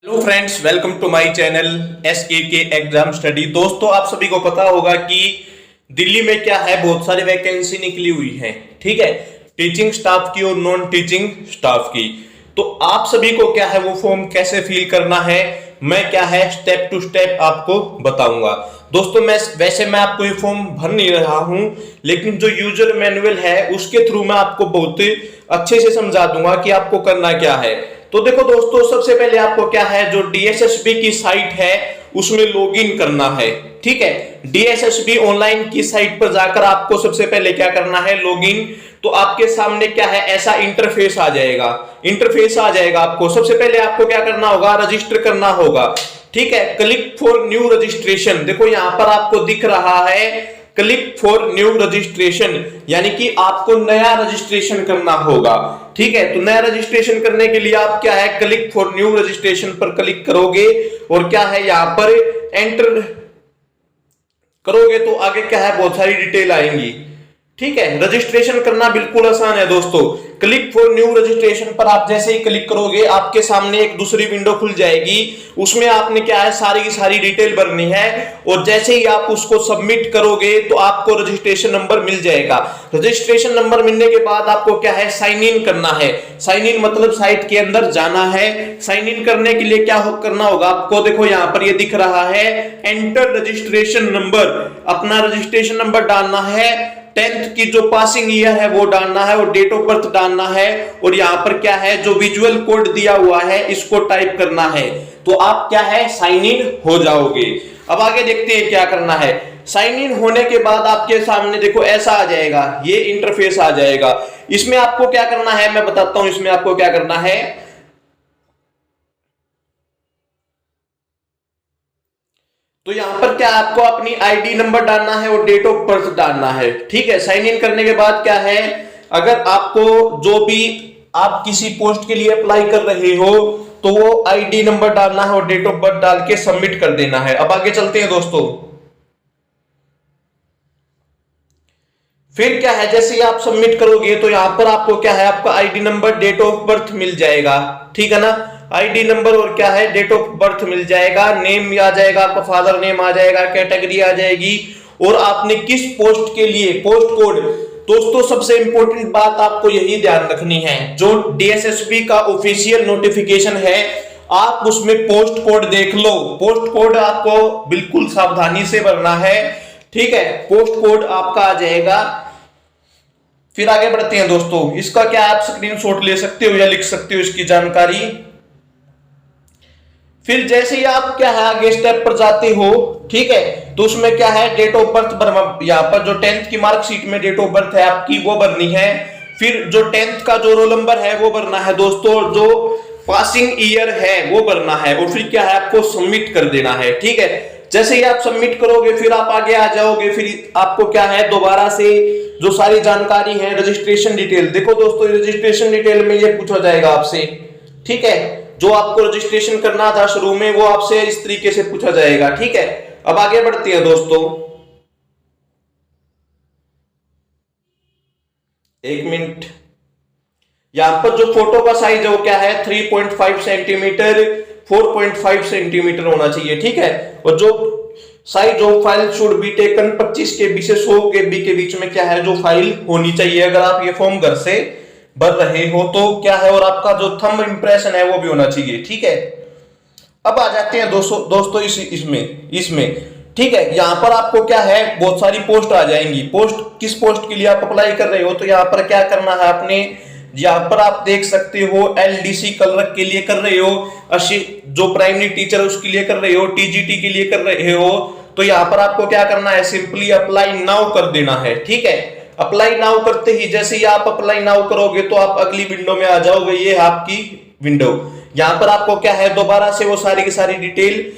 Hello friends, welcome to my channel SKK exam study. दोस्तों, आप सभी को पता होगा कि दिल्ली में क्या है, बहुत सारी वैकेंसी निकली हुई है। ठीक है, टीचिंग स्टाफ की और नॉन टीचिंग स्टाफ की। तो आप सभी को क्या है वो फॉर्म कैसे फिल करना है, मैं क्या है स्टेप टू स्टेप आपको बताऊंगा। दोस्तों, मैं आपको ये फॉर्म भर नहीं रहा हूं, लेकिन जो यूजर मैनुअल है उसके थ्रू मैं आपको बहुत अच्छे से समझा दूंगा कि आपको करना क्या है। तो देखो दोस्तों, सबसे पहले आपको क्या है, जो DSSB की साइट है उसमें लॉगिन करना है। ठीक है, DSSB ऑनलाइन की साइट पर जाकर आपको सबसे पहले क्या करना है, लॉगिन। तो आपके सामने क्या है, ऐसा इंटरफेस आ जाएगा आपको। सबसे पहले आपको क्या करना होगा, रजिस्टर करना होगा। ठीक है, क्लिक फॉर न्यू रजिस्ट्रेशन, देखो यहां पर आपको दिख रहा है क्लिक फॉर न्यू रजिस्ट्रेशन, यानी कि आपको नया रजिस्ट्रेशन करना होगा। ठीक है, तो नया रजिस्ट्रेशन करने के लिए आप क्या है, क्लिक फॉर न्यू रजिस्ट्रेशन पर क्लिक करोगे और क्या है यहां पर एंटर करोगे तो आगे क्या है, बहुत सारी डिटेल आएंगी। ठीक है, रजिस्ट्रेशन करना बिल्कुल आसान है दोस्तों। क्लिक फॉर न्यू रजिस्ट्रेशन पर आप जैसे ही क्लिक करोगे आपके सामने एक दूसरी विंडो खुल जाएगी। उसमें आपने क्या है, सारी की सारी डिटेल भरनी है और जैसे ही आप उसको सबमिट करोगे तो आपको रजिस्ट्रेशन नंबर मिल जाएगा। रजिस्ट्रेशन नंबर मिलने के बाद आपको क्या है, साइन इन करना है। साइन इन मतलब साइट के अंदर जाना है। साइन इन करने के लिए क्या करना होगा आपको, देखो यहां पर ये दिख रहा है एंटर रजिस्ट्रेशन नंबर, अपना रजिस्ट्रेशन नंबर डालना है। 10th की जो पासिंग ईयर है वो डालना है और डेट ऑफ बर्थ डालना है और यहाँ पर क्या है, जो विजुअल कोड दिया हुआ है इसको टाइप करना है। तो आप क्या है, साइन इन हो जाओगे। अब आगे देखते हैं क्या करना है। साइन इन होने के बाद आपके सामने देखो ऐसा आ जाएगा, ये इंटरफेस आ जाएगा। इसमें आपको क्या करना है मैं बताता हूं, इसमें आपको क्या करना है। तो यहां पर क्या आपको अपनी आईडी नंबर डालना है और डेट ऑफ बर्थ डालना है। ठीक है, साइन इन करने के बाद क्या है, अगर आपको जो भी आप किसी पोस्ट के लिए अप्लाई कर रहे हो तो वो आईडी नंबर डालना है और डेट ऑफ बर्थ डाल के सबमिट कर देना है। अब आगे चलते हैं दोस्तों। फिर क्या है, जैसे ही आप सबमिट करोगे तो यहां पर आपको क्या है, आपका ID number date of birth मिल जाएगा। ठीक है ना, आईडी नंबर और क्या है, डेट ऑफ बर्थ मिल जाएगा। नेम आ जाएगा, आपका फादर नेम आ जाएगा, कैटेगरी आ जाएगी और आपने किस पोस्ट के लिए पोस्ट कोड। दोस्तों, सबसे इंपॉर्टेंट बात आपको यही ध्यान रखनी है, जो DSSB का ऑफिशियल नोटिफिकेशन है आप उसमें पोस्ट कोड देख लो। पोस्ट कोड आपको बिल्कुल सावधानी से भरना है। ठीक है, पोस्ट कोड आपका आ जाएगा। फिर आगे बढ़ते हैं दोस्तों। इसका क्या आप स्क्रीनशॉट ले सकते हो या लिख सकते हो इसकी जानकारी। फिर जैसे ही आप क्या है आगे स्टेप पर जाते हो, ठीक है, तो उसमें क्या है, डेट ऑफ बर्थ यहाँ पर जो 10th की मार्कशीट में डेट ऑफ बर्थ है आपकी वो भरनी है। फिर जो 10th का जो रोल नंबर है वो भरना है दोस्तों, जो पासिंग ईयर है वो भरना है और फिर क्या है, आपको सबमिट कर देना है। ठीक है, जैसे ही आप सबमिट करोगे फिर आप आगे आ जाओगे। फिर आपको क्या है, दोबारा से जो सारी जानकारी है, रजिस्ट्रेशन डिटेल, देखो दोस्तों रजिस्ट्रेशन डिटेल में ये पूछा जाएगा आपसे। ठीक है, जो आपको रजिस्ट्रेशन करना था शुरू में वो आपसे इस तरीके से पूछा जाएगा। ठीक है, अब आगे बढ़ते हैं दोस्तों। एक मिनट, यहां पर जो फोटो का साइज है वो क्या है, 3.5 सेंटीमीटर 4.5 सेंटीमीटर होना चाहिए। ठीक है, और जो size of file should be taken 25 KB से 100 KB के बीच में क्या है, जो फाइल होनी चाहिए अगर आप ये फॉर्म घर से भर रहे हो तो क्या है, और आपका जो थंब इंप्रेशन है वो भी होना चाहिए। ठीक है, अब आ जाते हैं दोस्तों इसमें। ठीक है, यहां पर आपको क्या है, बहुत सारी पोस्ट आ जाएंगी। पोस्ट किस पोस्ट के लिए आप अप्लाई कर रहे हो, तो यहां पर क्या करना है आपने, यहां पर आप देख सकते हो LDC क्लर्क के लिए कर रहे हो, जो प्राइमरी टीचर है उसके लिए कर रहे हो, TGT के लिए कर रहे हो, तो यहां पर आपको क्या करना है, सिंपली अप्लाई नाउ कर देना है। ठीक है, अप्लाई नाउ करते ही जैसे ही आप अप्लाई नाउ करोगे तो आप अगली विंडो में आ जाओगे। ये है आपकी विंडो, यहां पर आपको क्या है, दोबारा से वो सारी की सारी डिटेल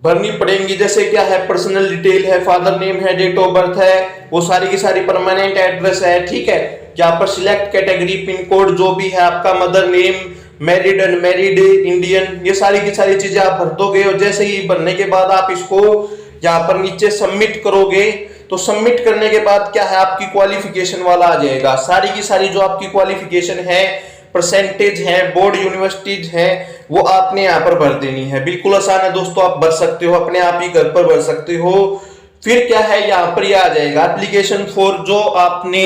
भरनी पड़ेंगी। जैसे क्या है, पर्सनल डिटेल है, फादर नेम है, डेट ऑफ बर्थ है, वो सारी की सारी परमानेंट एड्रेस है। ठीक है, यहाँ पर सिलेक्ट कैटेगरी, पिन कोड जो भी है आपका, mother name, married unmarried, Indian, ये सारी की सारी चीजें आप भर दोगे और जैसे ही भरने के बाद आप इसको यहाँ पर नीचे सबमिट करोगे तो सबमिट करने के बाद क्या है, आपकी क्वालिफिकेशन वाला आ जाएगा। सारी की सारी जो आपकी क्वालिफिकेशन है परसेंटेज है, बोर्ड यूनिवर्सिटीज है, वो आपने यहाँ पर भर देनी है। बिल्कुल आसान है दोस्तों, आप भर सकते हो, अपने आप ही घर पर भर सकते हो। फिर क्या है, यहाँ पर ये आ जाएगा एप्लीकेशन फॉर, जो आपने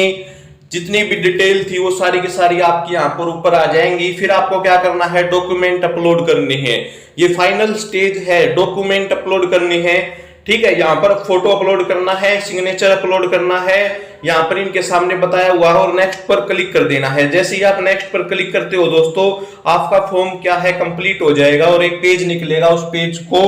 जितनी भी डिटेल थी वो सारी की सारी आपकी यहाँ पर ऊपर आ जाएंगी। फिर आपको क्या करना है, डॉक्यूमेंट अपलोड करने हैं। ये फाइनल स्टेज है, डॉक्यूमेंट अपलोड करने हैं। ठीक है, यहाँ पर फोटो अपलोड करना है, सिग्नेचर अपलोड करना है, यहाँ पर इनके सामने बताया हुआ है, और नेक्स्ट पर क्लिक कर देना है। जैसे ही आप नेक्स्ट पर क्लिक करते हो दोस्तों, आपका फॉर्म क्या है, कंप्लीट हो जाएगा और एक पेज निकलेगा। उस पेज को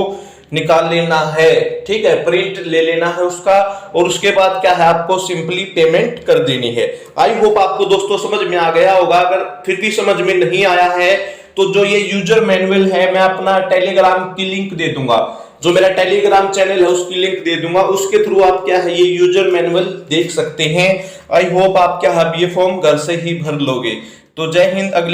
निकाल लेना है, ठीक है, प्रिंट ले लेना है उसका, और उसके बाद क्या है, आपको सिंपली पेमेंट कर देनी है। आई होप आपको दोस्तों समझ में आ गया होगा। अगर फिर भी समझ में नहीं आया है तो जो ये यूजर मैनुअल है, मैं अपना टेलीग्राम की लिंक दे दूंगा, जो मेरा टेलीग्राम चैनल है उसकी लिंक दे दूंगा, उसके थ्रू आप क्या है ये यूजर मैनुअल देख सकते हैं। आई होप आप क्या है ये फॉर्म घर से ही भर लोगे। तो जय हिंद। अगले